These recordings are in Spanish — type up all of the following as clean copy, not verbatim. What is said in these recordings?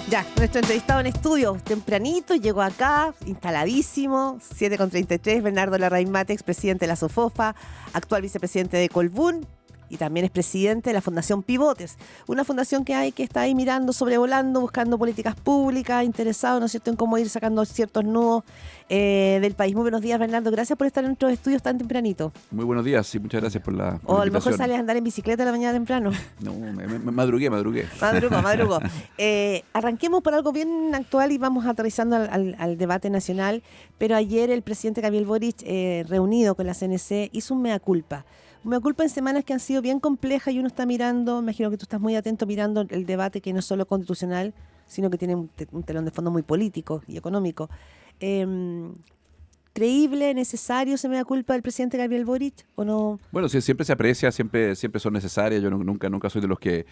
Ya, nuestro entrevistado en estudio, tempranito, llegó acá, instaladísimo, 7:33, Bernardo Larraín Mate, expresidente de la SOFOFA, actual vicepresidente de Colbún y también es presidente de la Fundación Pivotes, una fundación que está ahí mirando, sobrevolando, buscando políticas públicas, interesado, ¿no es cierto?, en cómo ir sacando ciertos nudos del país. Muy buenos días, Bernardo, gracias por estar en nuestros estudios tan tempranito. Muy buenos días y muchas gracias por la invitación. O a lo mejor sales a andar en bicicleta a la mañana temprano. No, me madrugué. Madrugo. Arranquemos por algo bien actual y vamos aterrizando al debate nacional, pero ayer el presidente Gabriel Boric, reunido con la CNC, hizo un mea culpa. Un mea culpa en semanas que han sido bien complejas y uno está mirando, me imagino que tú estás muy atento mirando el debate que no es solo constitucional, sino que tiene un telón de fondo muy político y económico. ¿Creíble, necesario ese mea culpa del presidente Gabriel Boric o no? Bueno, sí, siempre se aprecia, siempre son necesarias. Yo nunca soy de los que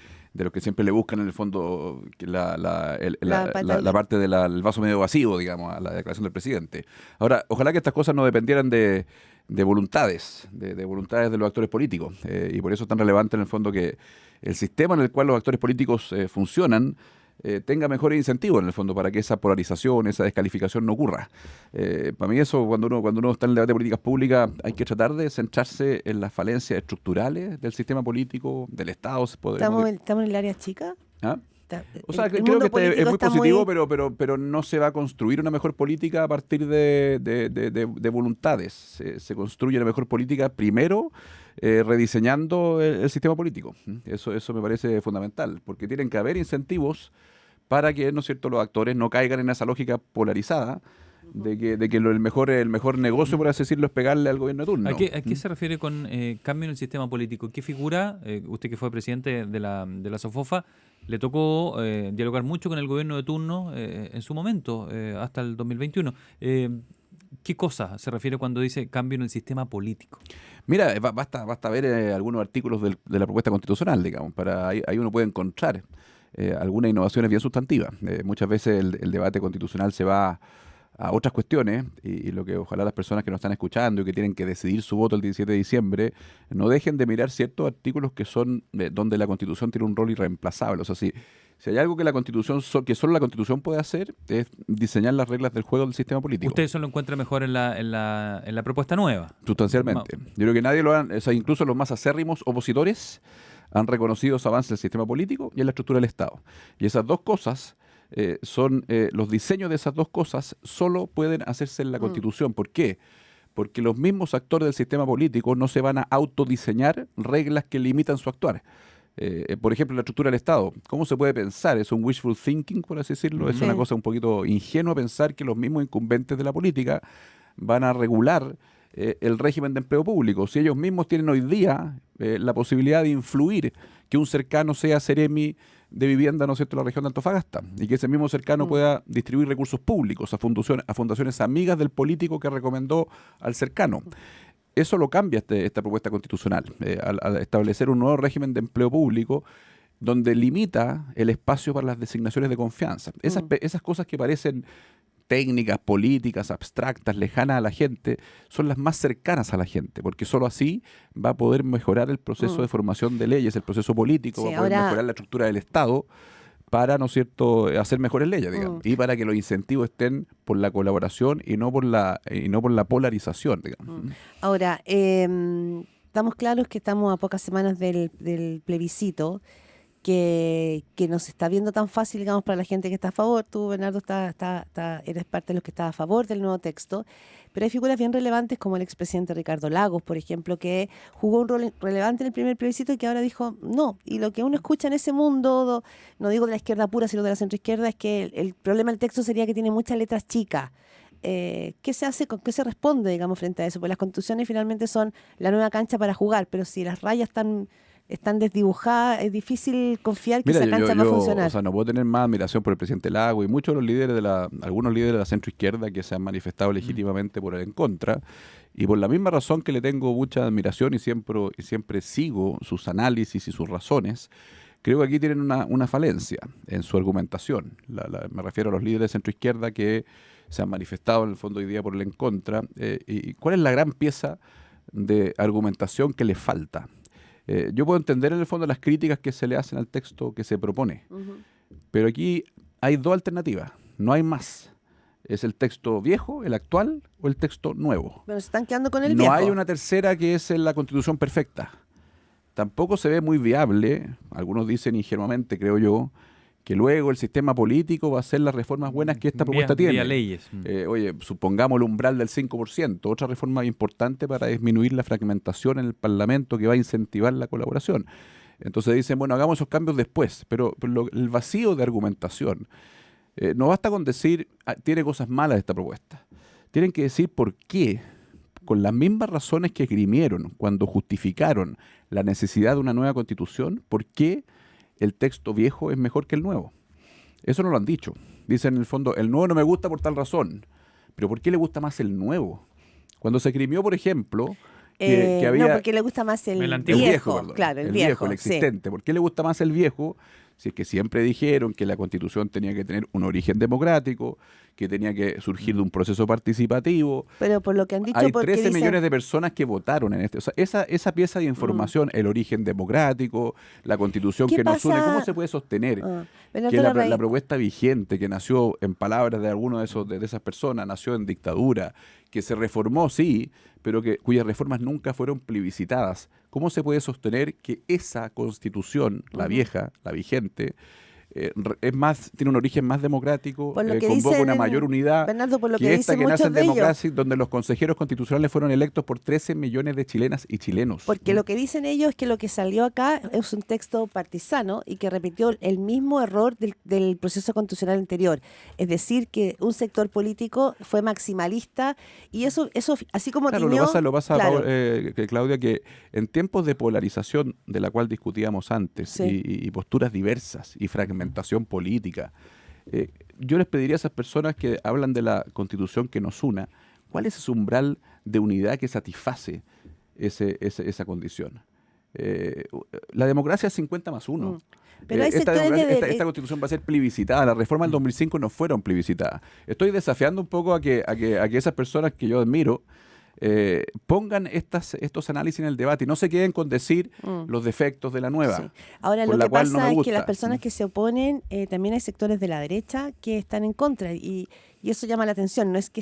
siempre le buscan en el fondo la parte del vaso medio vacío, digamos, a la declaración del presidente. Ahora, ojalá que estas cosas no dependieran de voluntades, de voluntades de los actores políticos. Y por eso es tan relevante en el fondo que el sistema en el cual los actores políticos funcionan tenga mejores incentivos en el fondo para que esa polarización, esa descalificación no ocurra. Para mí eso, cuando uno está en el debate de políticas públicas, hay que tratar de centrarse en las falencias estructurales del sistema político, del Estado. ¿Estamos en el área chica? ¿Ah? O sea, creo que es muy positivo, pero no se va a construir una mejor política a partir de voluntades. Se construye una mejor política primero rediseñando el sistema político. Eso me parece fundamental, porque tienen que haber incentivos para que, ¿no es cierto?, los actores no caigan en esa lógica polarizada de que el mejor negocio, por así decirlo, es pegarle al gobierno de turno. ¿A qué se refiere con cambio en el sistema político? ¿Qué figura, usted que fue presidente de la SOFOFA, le tocó dialogar mucho con el gobierno de turno en su momento, hasta el 2021? ¿Qué cosa se refiere cuando dice cambio en el sistema político? Mira, basta ver algunos artículos de la propuesta constitucional, digamos, ahí uno puede encontrar algunas innovaciones bien sustantivas. Muchas veces el debate constitucional se va a otras cuestiones y lo que ojalá las personas que nos están escuchando y que tienen que decidir su voto el 17 de diciembre no dejen de mirar ciertos artículos que son donde la Constitución tiene un rol irreemplazable. O sea, si hay algo que la Constitución que solo la Constitución puede hacer es diseñar las reglas del juego del sistema político. ¿Usted eso lo encuentra mejor en la propuesta nueva? Sustancialmente. Yo creo que nadie o sea, incluso los más acérrimos opositores han reconocido esos avances del sistema político y en la estructura del Estado. Y esas dos cosas los diseños de esas dos cosas solo pueden hacerse en la Constitución. ¿Por qué? Porque los mismos actores del sistema político no se van a autodiseñar reglas que limitan su actuar. Por ejemplo, la estructura del Estado. ¿Cómo se puede pensar? Es un wishful thinking, por así decirlo. Es una cosa un poquito ingenua pensar que los mismos incumbentes de la política van a regular el régimen de empleo público. Si ellos mismos tienen hoy día la posibilidad de influir que un cercano sea seremi de vivienda, ¿no es cierto?, en la región de Antofagasta, y que ese mismo cercano pueda distribuir recursos públicos a fundaciones amigas del político que recomendó al cercano. Eso lo cambia esta propuesta constitucional, al establecer un nuevo régimen de empleo público donde limita el espacio para las designaciones de confianza. Esas cosas que parecen técnicas, políticas, abstractas, lejanas a la gente, son las más cercanas a la gente, porque solo así va a poder mejorar el proceso de formación de leyes, el proceso político, sí, va a poder mejorar la estructura del Estado para, ¿no es cierto?, hacer mejores leyes, digamos, y para que los incentivos estén por la colaboración y no por la polarización, digamos. Ahora, estamos claros que estamos a pocas semanas del plebiscito, que nos está viendo tan fácil, digamos, para la gente que está a favor. Tú, Bernardo, eres parte de los que está a favor del nuevo texto, pero hay figuras bien relevantes como el expresidente Ricardo Lagos, por ejemplo, que jugó un rol relevante en el primer plebiscito y que ahora dijo no. Y lo que uno escucha en ese mundo, no digo de la izquierda pura, sino de la centroizquierda, es que el problema del texto sería que tiene muchas letras chicas. ¿Qué se hace, con qué se responde, digamos, frente a eso? Pues las constituciones finalmente son la nueva cancha para jugar, pero si las rayas están desdibujadas, es difícil confiar que esa cancha va a funcionar. O sea, no puedo tener más admiración por el presidente Lago y muchos de los líderes algunos líderes de la centroizquierda que se han manifestado legítimamente por el en contra, y por la misma razón que le tengo mucha admiración y siempre sigo sus análisis y sus razones. Creo que aquí tienen una falencia en su argumentación. Me refiero a los líderes de centroizquierda que se han manifestado en el fondo hoy día por el en contra. ¿Y cuál es la gran pieza de argumentación que le falta? Yo puedo entender en el fondo las críticas que se le hacen al texto que se propone, pero aquí hay dos alternativas, no hay más. Es el texto viejo, el actual, o el texto nuevo. Bueno, se están quedando con el No viejo. hay una tercera que es la Constitución perfecta. Tampoco se ve muy viable, algunos dicen ingenuamente, creo yo, que luego el sistema político va a hacer las reformas buenas que esta propuesta tiene. Vía leyes. Oye, supongamos el umbral del 5%, otra reforma importante para disminuir la fragmentación en el Parlamento que va a incentivar la colaboración. Entonces dicen, bueno, hagamos esos cambios después, pero el vacío de argumentación, no basta con decir, tiene cosas malas esta propuesta. Tienen que decir por qué, con las mismas razones que esgrimieron cuando justificaron la necesidad de una nueva constitución, por qué el texto viejo es mejor que el nuevo. Eso no lo han dicho. Dicen en el fondo, el nuevo no me gusta por tal razón. Pero ¿por qué le gusta más el nuevo? Cuando se esgrimió, por ejemplo, que había... No, porque le gusta más el antiguo. viejo. Perdón, Claro, el viejo, el existente. ¿Por qué le gusta más el viejo? Si es que siempre dijeron que la Constitución tenía que tener un origen democrático, que tenía que surgir de un proceso participativo. Pero por lo que han dicho, hay porque 13 dicen- millones de personas que votaron en este. O sea, esa pieza de información, el origen democrático, la Constitución ¿Qué que nos une, pasa? ¿cómo se puede sostener Bernardo que Larraín, la propuesta vigente, que nació en palabras de alguno de esas personas, nació en dictadura, que se reformó, sí, pero cuyas reformas nunca fueron plebiscitadas? ¿Cómo se puede sostener que esa Constitución, la vieja, la vigente, tiene un origen más democrático, Por lo que convoca dicen una mayor unidad Bernardo, por lo que que esta dicen que nace muchos en de ellos? democracia, donde los consejeros constitucionales fueron electos por 13 millones de chilenas y chilenos? Porque lo que dicen ellos es que lo que salió acá es un texto partisano y que repitió el mismo error del proceso constitucional anterior. Es decir, que un sector político fue maximalista y eso así como Claro, tiñó... lo pasa claro. Claudia, que en tiempos de polarización de la cual discutíamos antes, Sí. y posturas diversas y fragmentación política, yo les pediría a esas personas que hablan de la Constitución que nos una, ¿cuál es ese umbral de unidad que satisface esa condición? La democracia es 50+1. Pero hay sectores Esta Constitución va a ser plebiscitada. Las reformas del 2005 no fueron plebiscitadas. Estoy desafiando un poco a que esas personas que yo admiro pongan estos análisis en el debate y no se queden con decir los defectos de la nueva. Sí. Ahora, por lo la que cual no pasa me es gusta. que las personas que se oponen, también hay sectores de la derecha que están en contra y eso llama la atención. No es que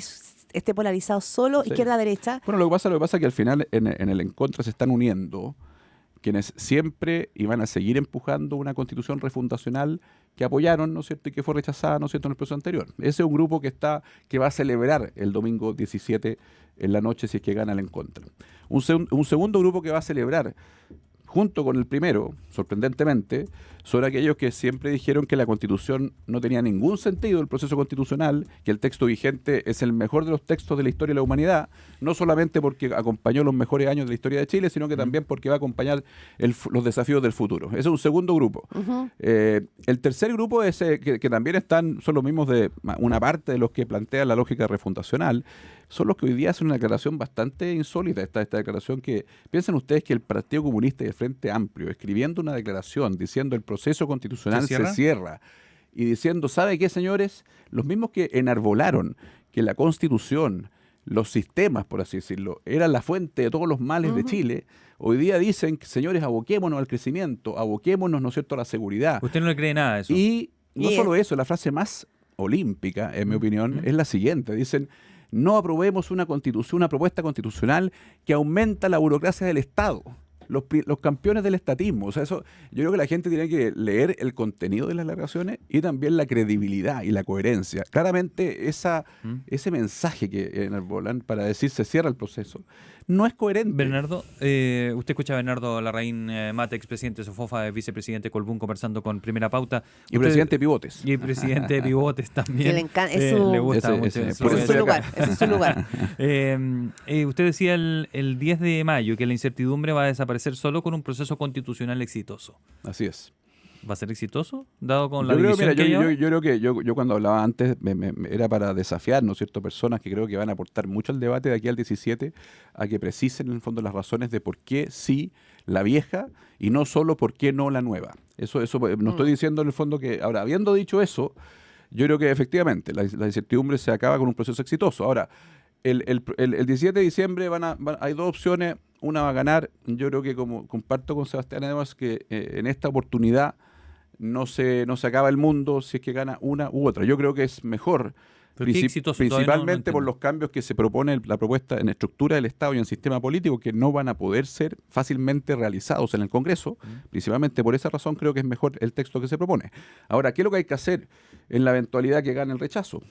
esté polarizado solo Sí. izquierda-derecha. Bueno, lo que pasa es que al final en el en contra se están uniendo quienes siempre iban a seguir empujando una constitución refundacional que apoyaron, ¿no es cierto?, y que fue rechazada, ¿no es cierto?, en el proceso anterior. Ese es un grupo que va a celebrar el domingo 17 en la noche si es que gana el en contra. Un segundo grupo que va a celebrar, junto con el primero, sorprendentemente, son aquellos que siempre dijeron que la Constitución no tenía ningún sentido, el proceso constitucional, que el texto vigente es el mejor de los textos de la historia de la humanidad, no solamente porque acompañó los mejores años de la historia de Chile, sino que también porque va a acompañar los desafíos del futuro. Ese es un segundo grupo. El tercer grupo es que también son los mismos de una parte de los que plantean la lógica refundacional, son los que hoy día hacen una declaración bastante insólita, esta declaración que, piensen ustedes que el Partido Comunista y el Frente Amplio, escribiendo una declaración diciendo el proceso constitucional se cierra y diciendo, ¿sabe qué, señores? Los mismos que enarbolaron que la Constitución, los sistemas, por así decirlo, eran la fuente de todos los males de Chile, hoy día dicen, señores, aboquémonos al crecimiento, aboquémonos, ¿no es cierto?, a la seguridad. Usted no le cree nada a eso. Y no solo eso, la frase más olímpica, en mi opinión, es la siguiente. Dicen, no aprobemos una propuesta constitucional que aumenta la burocracia del Estado. Los campeones del estatismo. O sea, yo creo que la gente tiene que leer el contenido de las declaraciones y también la credibilidad y la coherencia. Claramente ese mensaje que enarbolan para decir se cierra el proceso no es coherente. Bernardo, usted escucha a Bernardo Larraín Mate, expresidente de Sofofa, vicepresidente Colbún, conversando con Primera Pauta. Y presidente de Pivotes. Y presidente de Pivotes también. Que le encanta, es su- le gusta mucho. ese Ese es su lugar, ese es su lugar. Usted decía el 10 de mayo que la incertidumbre va a desaparecer solo con un proceso constitucional exitoso. Así es. ¿Va a ser exitoso? Dado con la Yo creo, división mira, que hay yo ahora? creo que yo cuando hablaba antes era para desafiar, ¿no es cierto?, personas que creo que van a aportar mucho al debate de aquí al 17 a que precisen en el fondo las razones de por qué sí la vieja y no solo por qué no la nueva. Eso no estoy diciendo en el fondo que... Ahora, habiendo dicho eso, yo creo que efectivamente la incertidumbre se acaba con un proceso exitoso. Ahora, el 17 de diciembre hay dos opciones. Una va a ganar. Yo creo que como comparto con Sebastián Edwards que en esta oportunidad no se acaba el mundo si es que gana una u otra. Yo creo que es mejor, Pero qué exitoso, todavía principalmente no por entiendo. los cambios que se propone la propuesta en estructura del Estado y en sistema político, que no van a poder ser fácilmente realizados en el Congreso. Principalmente por esa razón creo que es mejor el texto que se propone. Ahora, ¿qué es lo que hay que hacer en la eventualidad que gane el rechazo?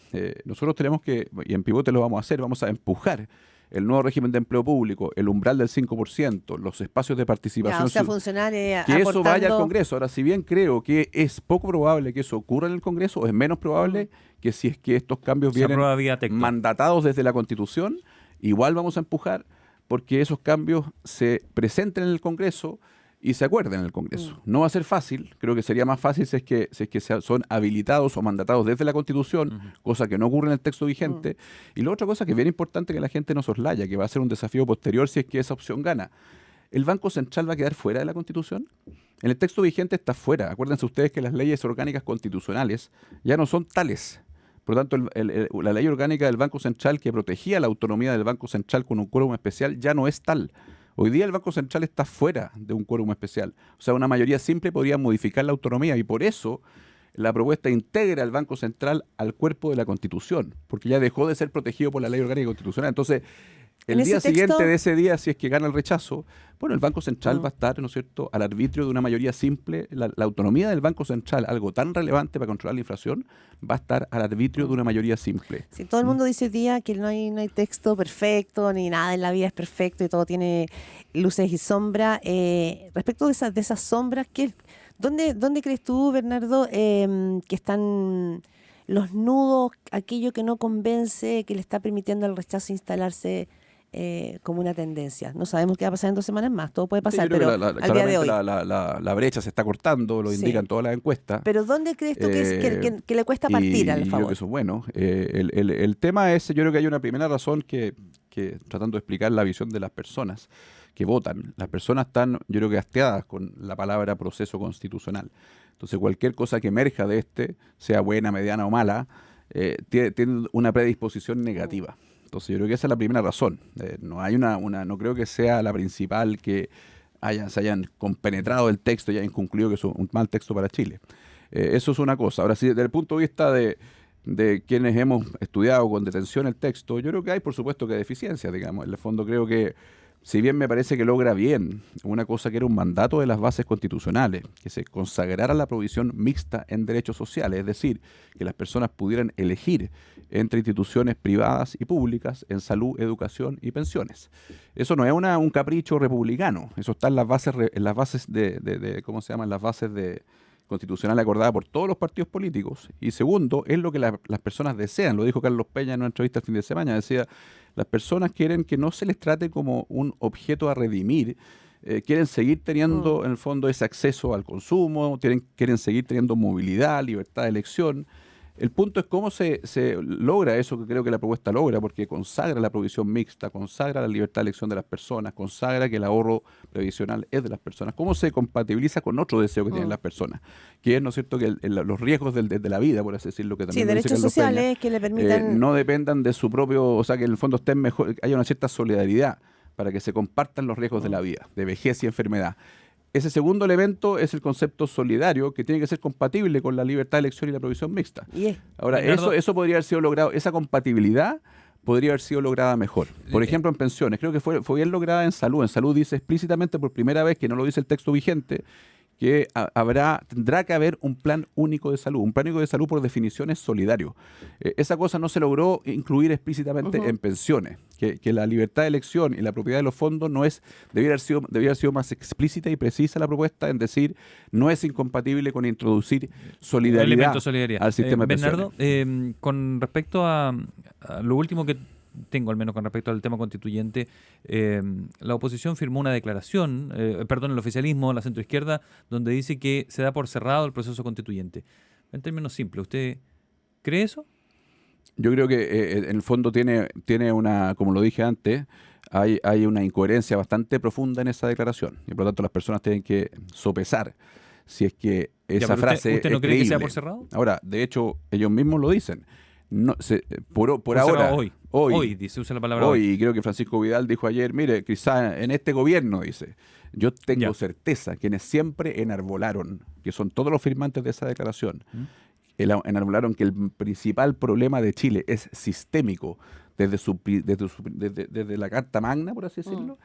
Nosotros tenemos que, y en Pivote lo vamos a hacer, vamos a empujar el nuevo régimen de empleo público, el umbral del 5%, los espacios de Ya, participación o sea, ciudadana, funcionar que eso vaya al aportando. Congreso. Ahora, si bien creo que es poco probable que eso ocurra en el Congreso, es menos probable que si es que estos cambios Se vienen aprueba vía texto. mandatados desde la Constitución, igual vamos a empujar porque esos cambios se presenten en el Congreso y se acuerden en el Congreso. No va a ser fácil, creo que sería más fácil si es que son habilitados o mandatados desde la Constitución, cosa que no ocurre en el texto vigente. Y la otra cosa que es bien importante que la gente no soslaya, que va a ser un desafío posterior si es que esa opción gana. ¿El Banco Central va a quedar fuera de la Constitución? En el texto vigente está fuera. Acuérdense ustedes que las leyes orgánicas constitucionales ya no son tales. Por lo tanto, la ley orgánica del Banco Central que protegía la autonomía del Banco Central con un quórum especial ya no es tal. Hoy día el Banco Central está fuera de un quórum especial. O sea, una mayoría simple podría modificar la autonomía y por eso la propuesta integra al Banco Central al cuerpo de la Constitución, porque ya dejó de ser protegido por la ley orgánica constitucional. Entonces, En el día ese texto- siguiente de ese día, si es que gana el rechazo, bueno, el Banco Central va a estar, ¿no es cierto?, al arbitrio de una mayoría simple. La autonomía del Banco Central, algo tan relevante para controlar la inflación, va a estar al arbitrio de una mayoría simple. Si todo el mundo dice hoy día que no hay texto perfecto, ni nada en la vida es perfecto y todo tiene luces y sombras, respecto de esas sombras, ¿dónde crees tú, Bernardo, que están los nudos, aquello que no convence, que le está permitiendo al rechazo instalarse como una tendencia? No sabemos qué va a pasar en 2 semanas más, todo puede Sí, pasar, yo creo pero que al día de claramente hoy. la brecha se está cortando, lo Sí. indican todas las encuestas. Pero ¿dónde crees tú que le cuesta Y partir al yo creo favor? que eso es bueno. El tema es, yo creo que hay una primera razón que tratando de explicar la visión de las personas que votan. Las personas están, yo creo que hastiadas con la palabra proceso constitucional. Entonces cualquier cosa que emerja de sea buena, mediana o mala, tiene una predisposición negativa. Entonces yo creo que esa es la primera razón. No hay no creo que sea la principal que se hayan compenetrado el texto y hayan concluido que es un mal texto para Chile. Eso es una cosa. Ahora, sí, desde el punto de vista de quienes hemos estudiado con detención el texto, yo creo que hay, por supuesto, que deficiencias, digamos. En el fondo creo que, si bien me parece que logra bien una cosa que era un mandato de las bases constitucionales, que se consagrara la provisión mixta en derechos sociales, es decir, que las personas pudieran elegir entre instituciones privadas y públicas en salud, educación y pensiones. Eso no es un capricho republicano, eso está en las bases ¿cómo se llaman? Las bases constitucional acordada por todos los partidos políticos. Y segundo, es lo que las personas desean. Lo dijo Carlos Peña en una entrevista el fin de semana. Decía, las personas quieren que no se les trate como un objeto a redimir. Quieren seguir teniendo, en el fondo, ese acceso al consumo. Quieren seguir teniendo movilidad, libertad de elección. El punto es cómo se logra eso, que creo que la propuesta logra, porque consagra la provisión mixta, consagra la libertad de elección de las personas, consagra que el ahorro previsional es de las personas. ¿Cómo se compatibiliza con otro deseo que tienen las personas? Que es, ¿no es cierto?, que los riesgos de la vida, por así decirlo, que también Sí, lo dice derechos Carlos Peña, sociales que le permitan. no dependan de su propio, o sea, que en el fondo estén mejor, haya una cierta solidaridad para que se compartan los riesgos de la vida, de vejez y enfermedad. Ese segundo elemento es el concepto solidario, que tiene que ser compatible con la libertad de elección y la provisión mixta. Ahora, Bernardo, eso podría haber sido logrado, esa compatibilidad podría haber sido lograda mejor. Por ejemplo, en pensiones, creo que fue bien lograda en salud. En salud dice explícitamente por primera vez, que no lo dice el texto vigente, que tendrá que haber un plan único de salud. Un plan único de salud, por definición, es solidario. Esa cosa no se logró incluir explícitamente en pensiones, que la libertad de elección y la propiedad de los fondos debiera haber sido más explícita y precisa la propuesta en decir, no es incompatible con introducir solidaridad, elemento de solidaridad. al sistema de Bernardo, pensiones. con respecto a lo último que tengo, al menos con respecto al tema constituyente, la oposición firmó una declaración, el oficialismo, la centroizquierda, donde dice que se da por cerrado el proceso constituyente. En términos simples, ¿usted cree eso? Yo creo que en el fondo tiene una, como lo dije antes, hay una incoherencia bastante profunda en esa declaración. Y por lo tanto las personas tienen que sopesar si es que esa pero frase ¿usted no es cree que sea creíble. por cerrado? Ahora, de hecho, ellos mismos lo dicen. No, por ahora, cerrado hoy, dice, usa la palabra hoy, y creo que Francisco Vidal dijo ayer, mire, quizá en este gobierno, dice, yo tengo Ya. certeza, quienes siempre enarbolaron que son todos los firmantes de esa declaración, enarbonaron que el principal problema de Chile es sistémico desde la Carta Magna, por así decirlo,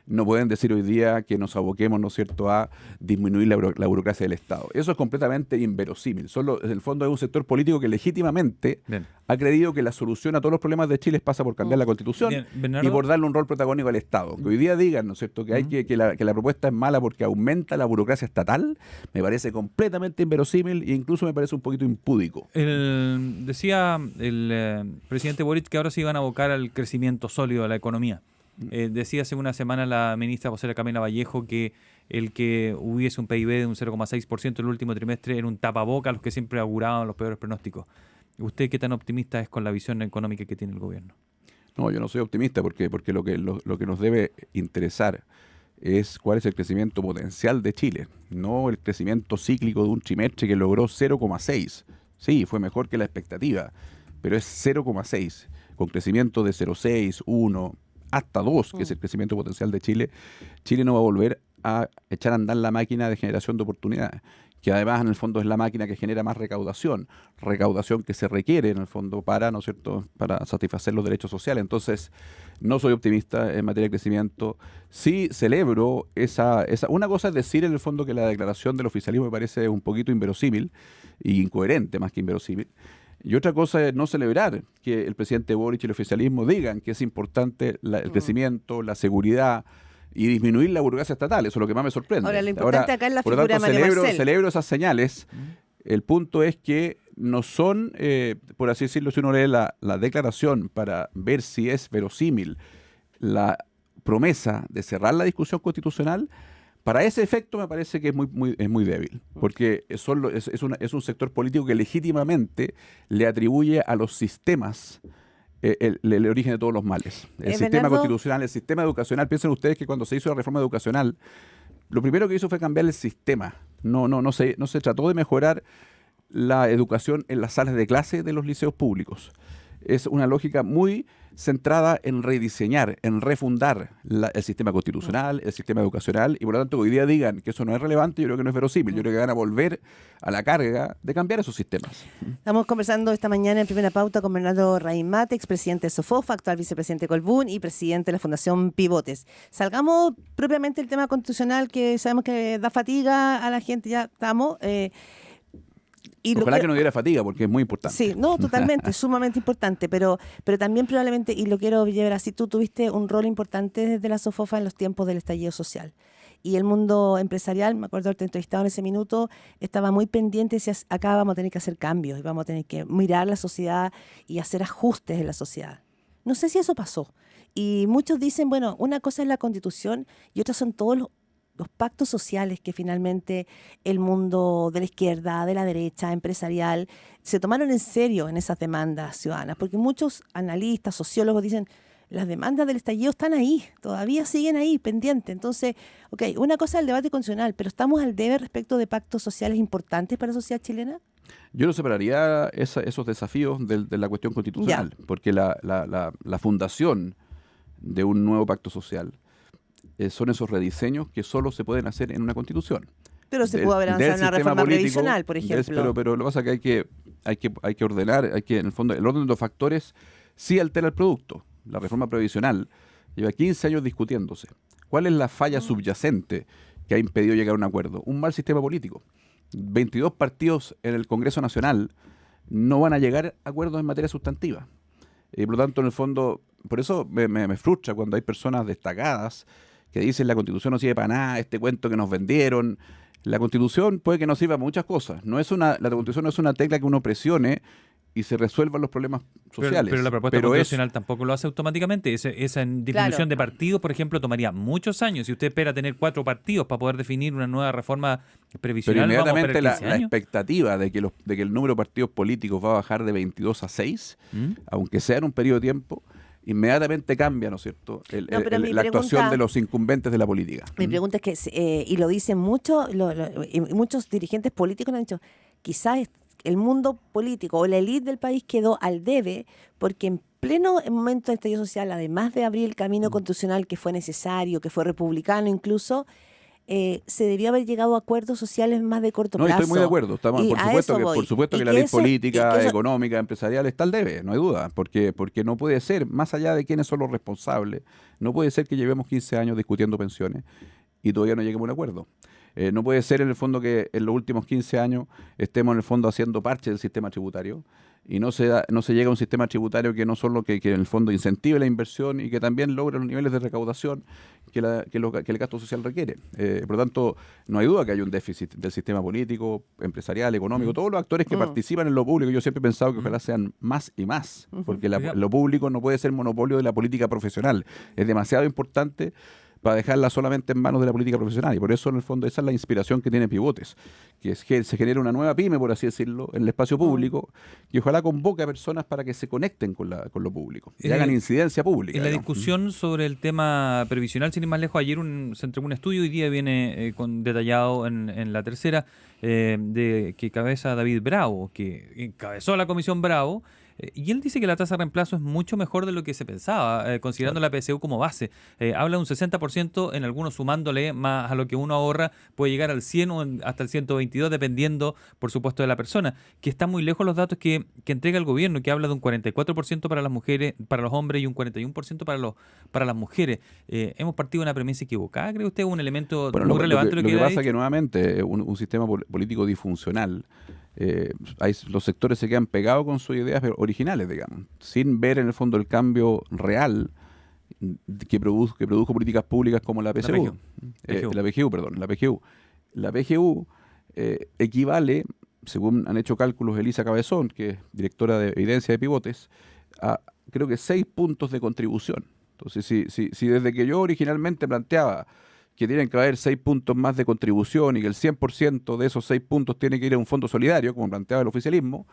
no pueden decir hoy día que nos aboquemos, ¿no es cierto?, a disminuir la burocracia del Estado. Eso es completamente inverosímil. En el fondo es un sector político que legítimamente ha creído que la solución a todos los problemas de Chile pasa por cambiar la Constitución y por darle un rol protagónico al Estado. Que hoy día digan, ¿no es cierto?, que hay que la propuesta es mala porque aumenta la burocracia estatal, me parece completamente inverosímil e incluso me parece un poquito impúdico. Decía el presidente Boric que ahora se iban a abocar al crecimiento sólido de la economía. Decía hace una semana la ministra vocera Camila Vallejo que el que hubiese un PIB de un 0,6% en el último trimestre era un tapaboca a los que siempre auguraban los peores pronósticos. ¿Usted qué tan optimista es con la visión económica que tiene el gobierno? No, yo no soy optimista porque lo que nos debe interesar es cuál es el crecimiento potencial de Chile, no el crecimiento cíclico de un trimestre que logró 0,6. Sí, fue mejor que la expectativa, pero es 0,6, con crecimiento de 0,6, 1, hasta 2, que es el crecimiento potencial de Chile. Chile no va a volver a echar a andar la máquina de generación de oportunidades, que además en el fondo es la máquina que genera más recaudación que se requiere en el fondo para, ¿no es cierto?, para satisfacer los derechos sociales. Entonces, no soy optimista en materia de crecimiento. Sí celebro una cosa es decir en el fondo que la declaración del oficialismo me parece un poquito inverosímil e incoherente más que inverosímil. Y otra cosa es no celebrar que el presidente Boric y el oficialismo digan que es importante el crecimiento, la seguridad y disminuir la burocracia estatal. Eso es lo que más me sorprende. Ahora, lo importante acá es la por lo figura tanto, de Mario Marcel. celebro esas señales. El punto es que no son, por así decirlo, si uno lee la declaración para ver si es verosímil la promesa de cerrar la discusión constitucional, para ese efecto me parece que es muy débil, porque es un sector político que legítimamente le atribuye a los sistemas el origen de todos los males. El sistema constitucional, el sistema educacional. Piensen ustedes que cuando se hizo la reforma educacional, lo primero que hizo fue cambiar el sistema. No se trató de mejorar la educación en las salas de clase de los liceos públicos. Es una lógica muy centrada en rediseñar, en refundar el sistema constitucional, el sistema educacional, y por lo tanto hoy día digan que eso no es relevante, yo creo que no es verosímil. Yo creo que van a volver a la carga de cambiar esos sistemas. Estamos conversando esta mañana en Primera Pauta con Bernardo Raimate, expresidente de Sofofa, actual vicepresidente de Colbún y presidente de la Fundación Pivotes. Salgamos propiamente del tema constitucional que sabemos que da fatiga a la gente, ya estamos... Ojalá que no diera fatiga, porque es muy importante. Sí, no, totalmente, sumamente importante, pero también probablemente, y lo quiero llevar así, tú tuviste un rol importante desde la Sofofa en los tiempos del estallido social. Y el mundo empresarial, me acuerdo haberte entrevistado en ese minuto, estaba muy pendiente, decía, acá vamos a tener que hacer cambios, y vamos a tener que mirar la sociedad y hacer ajustes en la sociedad. No sé si eso pasó. Y muchos dicen, bueno, una cosa es la Constitución y otra son todos los pactos sociales que finalmente el mundo de la izquierda, de la derecha, empresarial, se tomaron en serio en esas demandas ciudadanas, porque muchos analistas, sociólogos dicen, las demandas del estallido están ahí, todavía siguen ahí, pendientes. Entonces, una cosa es el debate constitucional, pero ¿estamos al debe respecto de pactos sociales importantes para la sociedad chilena? Yo no separaría esos desafíos de la cuestión constitucional, porque la fundación de un nuevo pacto social son esos rediseños que solo se pueden hacer en una constitución. Pero se pudo haber avanzado en una reforma previsional, por ejemplo. Pero lo que pasa es que hay que ordenar, en el fondo, el orden de los factores sí altera el producto. La reforma previsional lleva 15 años discutiéndose. ¿Cuál es la falla subyacente que ha impedido llegar a un acuerdo? Un mal sistema político. 22 partidos en el Congreso Nacional no van a llegar a acuerdos en materia sustantiva. Y por lo tanto, en el fondo, por eso me frustra cuando hay personas destacadas que dicen la Constitución no sirve para nada, este cuento que nos vendieron. La Constitución puede que no sirva para muchas cosas. La Constitución no es una tecla que uno presione y se resuelvan los problemas sociales. Pero la propuesta constitucional tampoco lo hace automáticamente. Esa disminución de partidos, por ejemplo, tomaría muchos años. Si usted espera tener 4 partidos para poder definir una nueva reforma previsional, pero inmediatamente la expectativa de que el número de partidos políticos va a bajar de 22 a 6, aunque sea en un periodo de tiempo, inmediatamente cambia, ¿no es cierto?, la actuación de los incumbentes de la política. Mi pregunta es que, y lo dicen muchos dirigentes políticos, lo han dicho, quizás el mundo político o la élite del país quedó al debe porque en pleno momento del estallido social, además de abrir el camino constitucional que fue necesario, que fue republicano incluso, se debió haber llegado a acuerdos sociales más de corto No, plazo. estoy muy de acuerdo. Y Por a supuesto eso que, voy. por supuesto Y que la que ley eso- y política, que eso- económica, empresarial está al debe, no hay duda, porque no puede ser, más allá de quiénes son los responsables, no puede ser que llevemos 15 años discutiendo pensiones y todavía no lleguemos a un acuerdo. No puede ser en el fondo que en los últimos 15 años estemos en el fondo haciendo parche del sistema tributario y no se llega a un sistema tributario que no solo que en el fondo incentive la inversión y que también logre los niveles de recaudación que el gasto social requiere. Por lo tanto, no hay duda que hay un déficit del sistema político, empresarial, económico, todos los actores que participan en lo público. Yo siempre he pensado que ojalá sean más y más, porque lo público no puede ser monopolio de la política profesional. Es demasiado importante para dejarla solamente en manos de la política profesional. Y por eso, en el fondo, esa es la inspiración que tiene Pivotes, que es que se genere una nueva pyme, por así decirlo, en el espacio público, y ojalá convoque a personas para que se conecten con lo público y hagan incidencia pública. En la digamos. discusión sobre el tema previsional, sin ir más lejos, ayer se entregó un estudio, hoy día viene detallado en la tercera, que cabeza David Bravo, que encabezó la Comisión Bravo. Y él dice que la tasa de reemplazo es mucho mejor de lo que se pensaba, considerando la PSU como base. Habla de un 60%, en algunos sumándole más a lo que uno ahorra, puede llegar al 100 o hasta el 122, dependiendo, por supuesto, de la persona. Que están muy lejos los datos que entrega el gobierno, que habla de un 44% para las mujeres, para los hombres y un 41% para las mujeres. ¿Hemos partido de una premisa equivocada, cree usted? ¿Un elemento muy relevante lo que pasa es que nuevamente un sistema político disfuncional, los sectores se quedan pegados con sus ideas originales, digamos, sin ver en el fondo el cambio real que produjo políticas públicas como la PSU, la PGU. La PGU equivale, según han hecho cálculos Elisa Cabezón, que es directora de evidencia de Pivotes, a creo que 6 puntos de contribución. Entonces, si desde que yo originalmente planteaba que tienen que haber 6 puntos más de contribución y que el 100% de esos 6 puntos tiene que ir a un fondo solidario, como planteaba el oficialismo,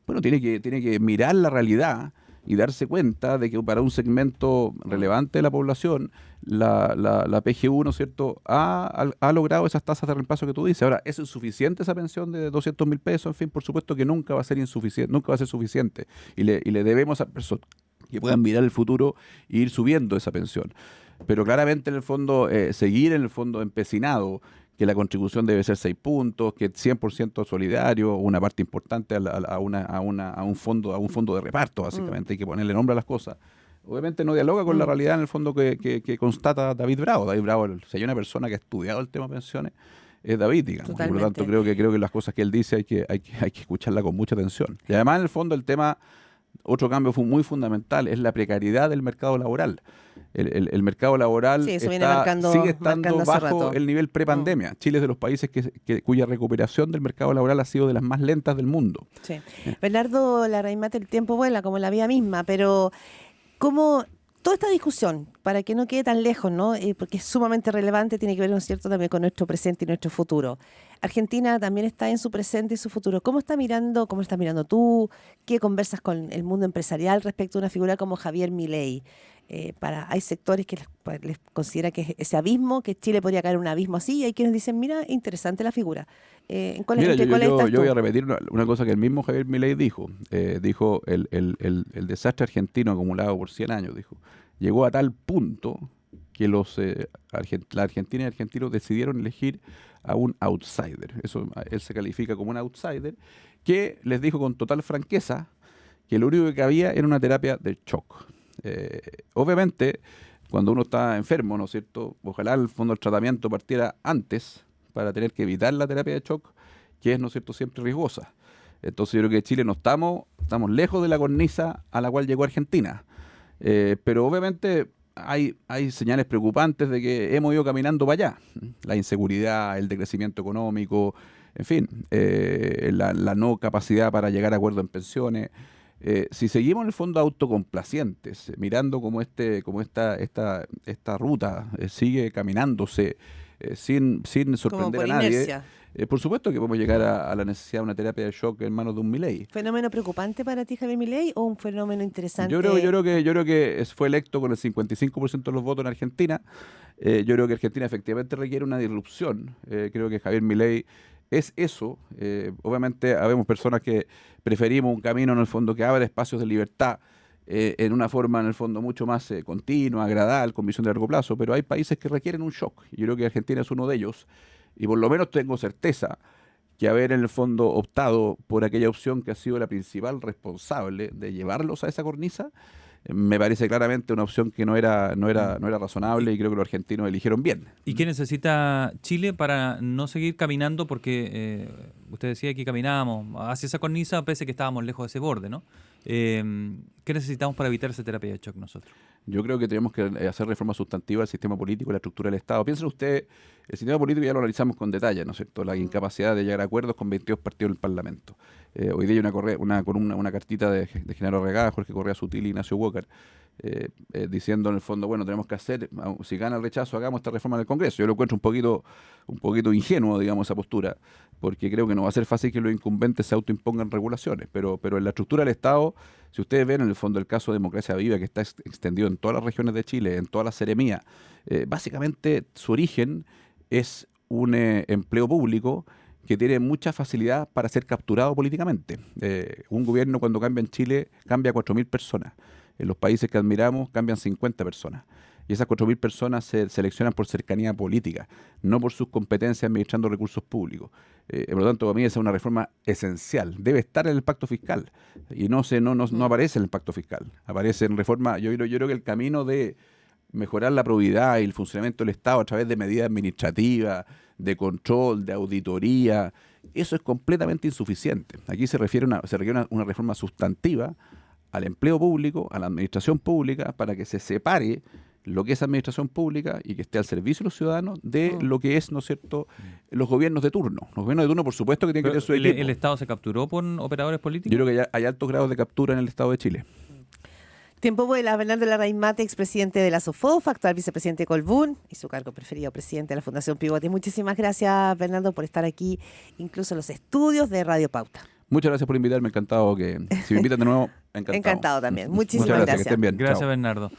bueno, tiene que mirar la realidad y darse cuenta de que para un segmento relevante de la población, la PGU, ¿no es cierto?, ha logrado esas tasas de reemplazo que tú dices. Ahora, ¿es insuficiente esa pensión de 200.000 pesos? En fin, por supuesto que nunca va a ser insuficiente, nunca va a ser suficiente. Y le debemos a personas que puedan mirar el futuro e ir subiendo esa pensión. Pero claramente, en el fondo, seguir en el fondo empecinado que la contribución debe ser 6 puntos, que 100% solidario, una parte importante a un fondo de reparto, básicamente, hay que ponerle nombre a las cosas. Obviamente no dialoga con la realidad, en el fondo, que constata David Bravo. David Bravo, si hay una persona que ha estudiado el tema de pensiones, es David, digamos. Y por lo tanto, creo que las cosas que él dice hay que escucharla con mucha atención. Y además, en el fondo, el tema, otro cambio muy fundamental, es la precariedad del mercado laboral. El mercado laboral sigue estando bajo el nivel prepandemia. Chile es de los países cuya recuperación del mercado laboral ha sido de las más lentas del mundo. Sí. Bernardo Larraimate, el tiempo vuela como la vida misma, pero como toda esta discusión, para que no quede tan lejos, ¿no? Porque es sumamente relevante, tiene que ver, ¿no es cierto?, también con nuestro presente y nuestro futuro. Argentina también está en su presente y su futuro. ¿Cómo estás mirando tú? ¿Qué conversas con el mundo empresarial respecto a una figura como Javier Milei? Hay sectores que les considera que es ese abismo, que Chile podría caer en un abismo así, y hay quienes dicen, mira, interesante la figura. Yo voy a repetir una cosa que el mismo Javier Milei dijo. Dijo el desastre argentino acumulado por 100 años, dijo, llegó a tal punto que la Argentina y argentinos decidieron elegir a un outsider. Eso él se califica como un outsider, que les dijo con total franqueza que lo único que había era una terapia de shock. Obviamente, cuando uno está enfermo, ¿no es cierto?, ojalá el fondo del tratamiento partiera antes para tener que evitar la terapia de shock, que es, ¿no es cierto?, siempre riesgosa. Entonces yo creo que en Chile no estamos lejos de la cornisa a la cual llegó Argentina. Pero obviamente hay señales preocupantes de que hemos ido caminando para allá. La inseguridad, el decrecimiento económico, en fin, la no capacidad para llegar a acuerdos en pensiones. Si seguimos en el fondo autocomplacientes, mirando cómo esta ruta sigue caminándose sin sorprender a nadie, inercia. Por supuesto que podemos llegar a la necesidad de una terapia de shock en manos de un Milei. ¿Fenómeno preocupante para ti, Javier Milei, o un fenómeno interesante? Yo creo que fue electo con el 55% de los votos en Argentina. Yo creo que Argentina efectivamente requiere una disrupción. Creo que Javier Milei es eso. Obviamente habemos personas que preferimos un camino en el fondo que abra espacios de libertad en una forma, en el fondo, mucho más continua, agradable, con visión de largo plazo, pero hay países que requieren un shock. Yo creo que Argentina es uno de ellos, y por lo menos tengo certeza que haber en el fondo optado por aquella opción que ha sido la principal responsable de llevarlos a esa cornisa, me parece claramente una opción que no era razonable, y creo que los argentinos eligieron bien. ¿Y qué necesita Chile para no seguir caminando? Porque usted decía que caminábamos hacia esa cornisa pese a que estábamos lejos de ese borde, ¿no? ¿Qué necesitamos para evitar esa terapia de shock nosotros? Yo creo que tenemos que hacer reformas sustantivas al sistema político y la estructura del Estado. Piensen ustedes, el sistema político ya lo analizamos con detalle, ¿no es cierto? La incapacidad de llegar a acuerdos con 22 partidos en el Parlamento. Hoy día hay una cartita de Genaro Regada, Jorge Correa Sutil y Ignacio Walker, diciendo en el fondo, bueno, tenemos que hacer, si gana el rechazo, hagamos esta reforma en el Congreso. Yo lo encuentro un poquito ingenuo, digamos, esa postura, porque creo que no va a ser fácil que los incumbentes se autoimpongan regulaciones, pero en la estructura del Estado, si ustedes ven en el fondo el caso de Democracia Viva, que está extendido en todas las regiones de Chile, en todas las seremías, básicamente su origen es un empleo público que tiene mucha facilidad para ser capturado políticamente. Un gobierno cuando cambia en Chile cambia a 4.000 personas. En los países que admiramos cambian 50 personas. Y esas 4.000 personas se seleccionan por cercanía política, no por sus competencias administrando recursos públicos. Por lo tanto, para mí esa es una reforma esencial. Debe estar en el pacto fiscal. Y no aparece en el pacto fiscal. Aparece en reforma. Yo creo que el camino de mejorar la probidad y el funcionamiento del Estado a través de medidas administrativas, de control, de auditoría, eso es completamente insuficiente. Aquí se requiere una reforma sustantiva al empleo público, a la administración pública, para que se separe lo que es administración pública y que esté al servicio de los ciudadanos de lo que es, ¿no es cierto?, los gobiernos de turno. Los gobiernos de turno, por supuesto, que tienen que tener su equipo. ¿El Estado se capturó por operadores políticos? Yo creo que hay altos grados de captura en el Estado de Chile. Tiempo vuela. Bernardo Larraín Mate, expresidente de la SOFOFA, actual vicepresidente de Colbún y su cargo preferido, presidente de la Fundación Pivote. Muchísimas gracias, Bernardo, por estar aquí, incluso en los estudios de Radio Pauta. Muchas gracias por invitarme, encantado que si me invitan de nuevo, encantado. Encantado también. Muchísimas Muchas gracias. Que estén bien. Gracias, Chao. Bernardo.